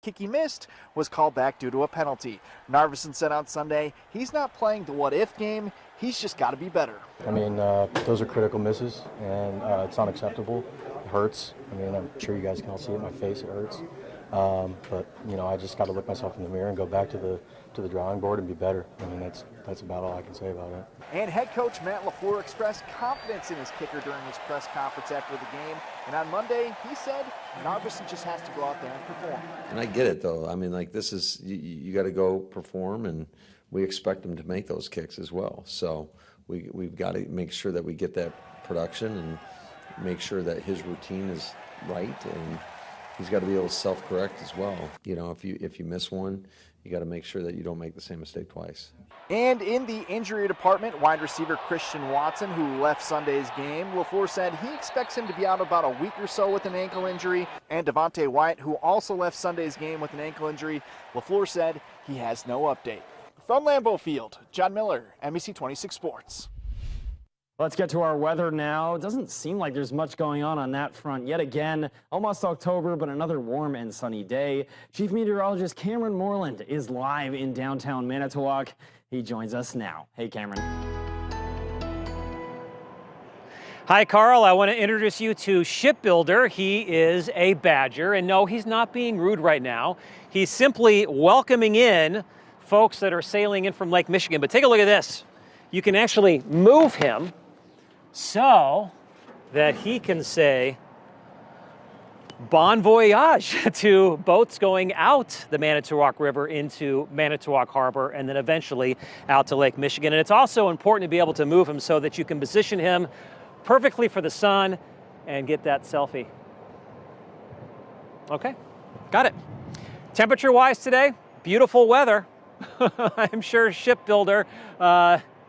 Kick he missed was called back due to a penalty. Narveson said on Sunday he's not playing the what-if game, he's just got to be better. I mean, those are critical misses, and it's unacceptable. It hurts. I mean, I'm sure you guys can all see it in my face. It hurts. But you know, I just got to look myself in the mirror and go back to the drawing board and be better. I mean, that's about all I can say about it. And head coach Matt LaFleur expressed confidence in his kicker during his press conference after the game. And on Monday, he said Narveson just has to go out there and perform. And I get it, though. I mean, like, this is, you got to go perform, and we expect him to make those kicks as well. So we've got to make sure that we get that production and make sure that his routine is right, and he's got to be able to self-correct as well. You know, if you miss one, you got to make sure that you don't make the same mistake twice. And in the injury department, wide receiver Christian Watson, who left Sunday's game, LaFleur said he expects him to be out about a week or so with an ankle injury. And Devontae Wyatt, who also left Sunday's game with an ankle injury, LaFleur said he has no update. From Lambeau Field, John Miller, NBC 26 Sports. Let's get to our weather now. It doesn't seem like there's much going on that front yet again. Almost October, but another warm and sunny day. Chief Meteorologist Cameron Moreland is live in downtown Manitowoc. He joins us now. Hey, Cameron. Hi, Carl. I want to introduce you to Shipbuilder. He is a Badger, and no, he's not being rude right now. He's simply welcoming in folks that are sailing in from Lake Michigan. But take a look at this. You can actually move him so that he can say bon voyage to boats going out the Manitowoc River into Manitowoc Harbor and then eventually out to Lake Michigan. And it's also important to be able to move him so that you can position him perfectly for the sun and get that selfie. Okay, got it. Temperature-wise today, beautiful weather. I'm sure Shipbuilder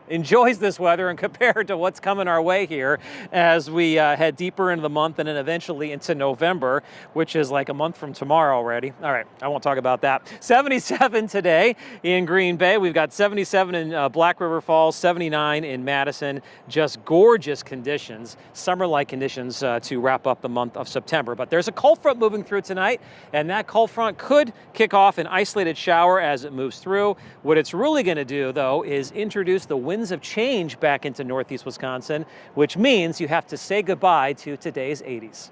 enjoys this weather and compared to what's coming our way here as we head deeper into the month and then eventually into November, which is like a month from tomorrow already. All right, I won't talk about that. 77 today in Green Bay. We've got 77 in Black River Falls, 79 in Madison. Just gorgeous conditions, summer-like conditions to wrap up the month of September. But there's a cold front moving through tonight, and that cold front could kick off an isolated shower as it moves through. What it's really going to do, though, is introduce the winds of change back into northeast Wisconsin, which means you have to say goodbye to today's 80s.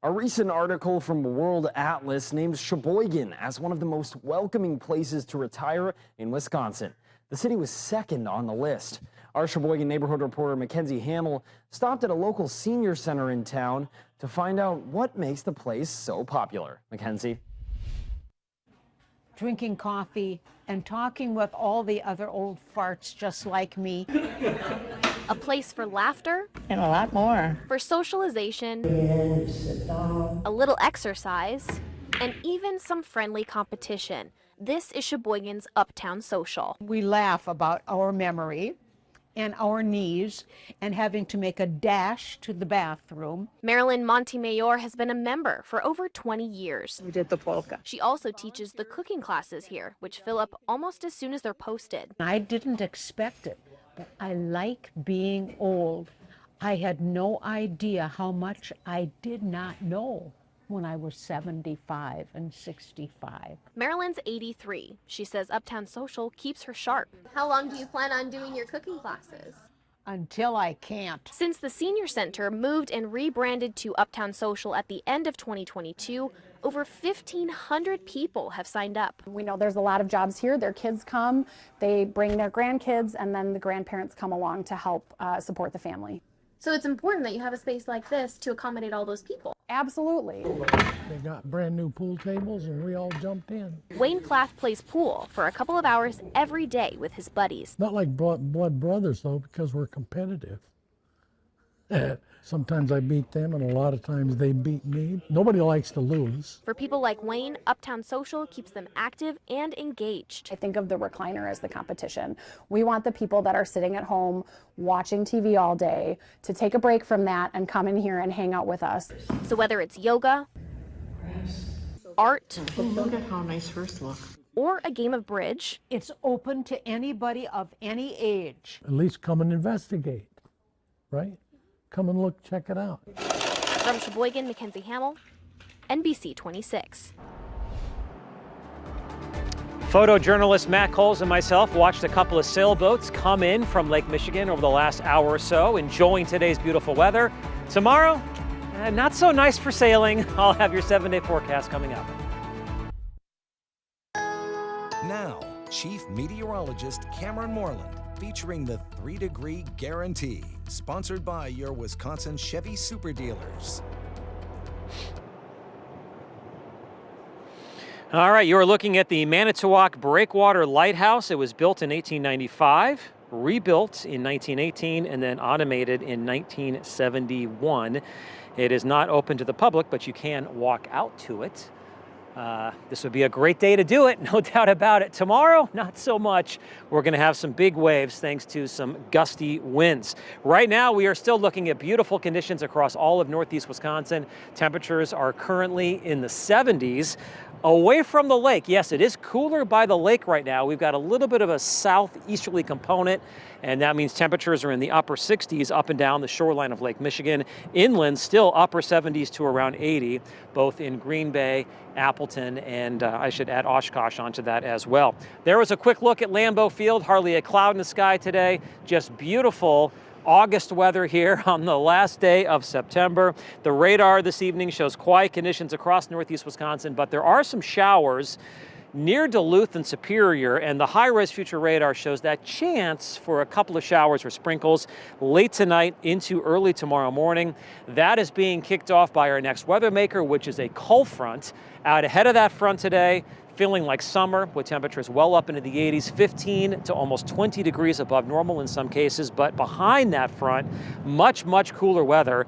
A recent article from World Atlas names Sheboygan as one of the most welcoming places to retire in Wisconsin. The city was second on the list. Our Sheboygan neighborhood reporter Mackenzie Hamill stopped at a local senior center in town to find out what makes the place so popular. Mackenzie. Drinking coffee and talking with all the other old farts just like me. A place for laughter. And a lot more. For socialization. A little exercise. And even some friendly competition. This is Sheboygan's Uptown Social. We laugh about our memory and our knees and having to make a dash to the bathroom. Marilyn Montemayor has been a member for over 20 years. We did the polka. She also teaches the cooking classes here, which fill up almost as soon as they're posted. I didn't expect it, but I like being old. I had no idea how much I did not know when I was 75 and 65. Marilyn's 83. She says Uptown Social keeps her sharp. How long do you plan on doing your cooking classes? Until I can't. Since the Senior Center moved and rebranded to Uptown Social at the end of 2022, over 1,500 people have signed up. We know there's a lot of jobs here. Their kids come, they bring their grandkids, and then the grandparents come along to help support the family. So it's important that you have a space like this to accommodate all those people. Absolutely. They got brand new pool tables and we all jumped in. Wayne Plath plays pool for a couple of hours every day with his buddies. Not like blood brothers though, because we're competitive. Sometimes I beat them and a lot of times they beat me. Nobody likes to lose. For people like Wayne, Uptown Social keeps them active and engaged. I think of the recliner as the competition. We want the people that are sitting at home watching TV all day to take a break from that and come in here and hang out with us. So whether it's yoga, art, Look at how nice hers look. or a game of bridge, It's open to anybody of any age. At least come and investigate, right? Come and look, check it out. From Sheboygan, Mackenzie Hamill, NBC 26. Photojournalist Matt Coles and myself watched a couple of sailboats come in from Lake Michigan over the last hour or so, enjoying today's beautiful weather. Tomorrow, not so nice for sailing. I'll have your 7-day forecast coming up. Now, Chief Meteorologist Cameron Moreland, featuring the 3-Degree Guarantee, sponsored by your Wisconsin Chevy Super Dealers. All right, you're looking at the Manitowoc Breakwater Lighthouse. It was built in 1895, rebuilt in 1918, and then automated in 1971. It is not open to the public, but you can walk out to it. This would be a great day to do it, no doubt about it. Tomorrow, not so much. We're going to have some big waves thanks to some gusty winds. Right now, we are still looking at beautiful conditions across all of northeast Wisconsin. Temperatures are currently in the 70s. Away from the lake, yes, it is cooler by the lake right now. We've got a little bit of a southeasterly component, and that means temperatures are in the upper 60s up and down the shoreline of Lake Michigan. Inland, still upper 70s to around 80, both in Green Bay, Appleton, and I should add Oshkosh onto that as well. There was a quick look at Lambeau Field. Hardly a cloud in the sky today. Just beautiful August weather here on the last day of September. The radar this evening shows quiet conditions across northeast Wisconsin, but there are some showers near Duluth and Superior, and the high-res future radar shows that chance for a couple of showers or sprinkles late tonight into early tomorrow morning. That is being kicked off by our next weather maker, which is a cold front. Out ahead of that front today, feeling like summer with temperatures well up into the 80s, 15 to almost 20 degrees above normal in some cases, but behind that front, much, much cooler weather.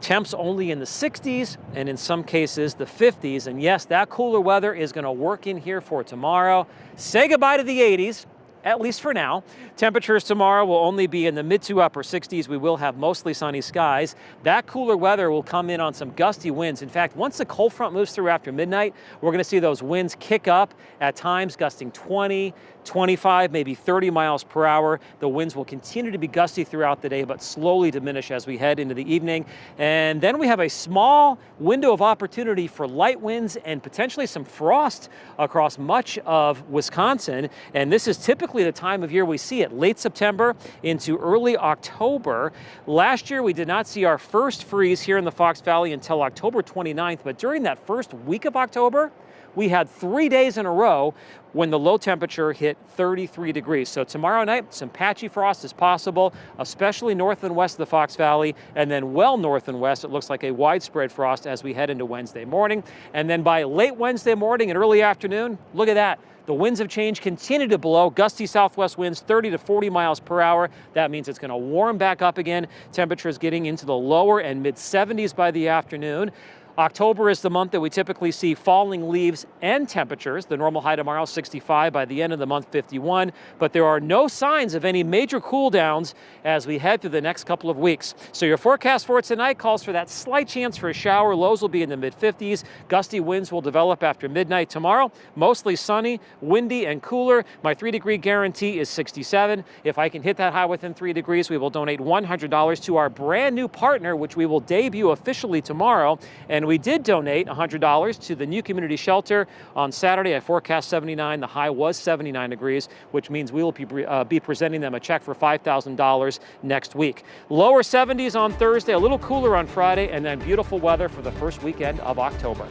Temps only in the 60s and in some cases the 50s. And yes, that cooler weather is going to work in here for tomorrow. Say goodbye to the 80s. At least for now. Temperatures tomorrow will only be in the mid to upper 60s. We will have mostly sunny skies. That cooler weather will come in on some gusty winds. In fact, once the cold front moves through after midnight, we're going to see those winds kick up, at times gusting 20, 25, maybe 30 miles per hour. The winds will continue to be gusty throughout the day, but slowly diminish as we head into the evening. And then we have a small window of opportunity for light winds and potentially some frost across much of Wisconsin. And this is typically the time of year we see it, late September into early October. Last year, we did not see our first freeze here in the Fox Valley until October 29th, but during that first week of October, we had 3 days in a row when the low temperature hit 33 degrees. So tomorrow night, some patchy frost is possible, especially north and west of the Fox Valley, and then well north and west, it looks like a widespread frost as we head into Wednesday morning. And then by late Wednesday morning and early afternoon, look at that. The winds have changed, continue to blow, gusty southwest winds 30 to 40 miles per hour. That means it's going to warm back up again. Temperatures getting into the lower and mid 70s by the afternoon. October is the month that we typically see falling leaves and temperatures. The normal high tomorrow, 65, by the end of the month, 51. But there are no signs of any major cool downs as we head through the next couple of weeks. So your forecast for tonight calls for that slight chance for a shower. Lows will be in the mid-50s. Gusty winds will develop after midnight tomorrow. Mostly sunny, windy, and cooler. My 3-degree guarantee is 67. If I can hit that high within 3 degrees, we will donate $100 to our brand new partner, which we will debut officially tomorrow. And we did donate $100 to the new community shelter on Saturday. I forecast 79. The high was 79 degrees, which means we will be presenting them a check for $5,000 next week. Lower 70s on Thursday, a little cooler on Friday, and then beautiful weather for the first weekend of October.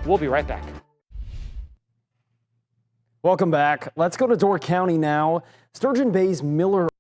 We'll be right back. Welcome back. Let's go to Door County now. Sturgeon Bay's Miller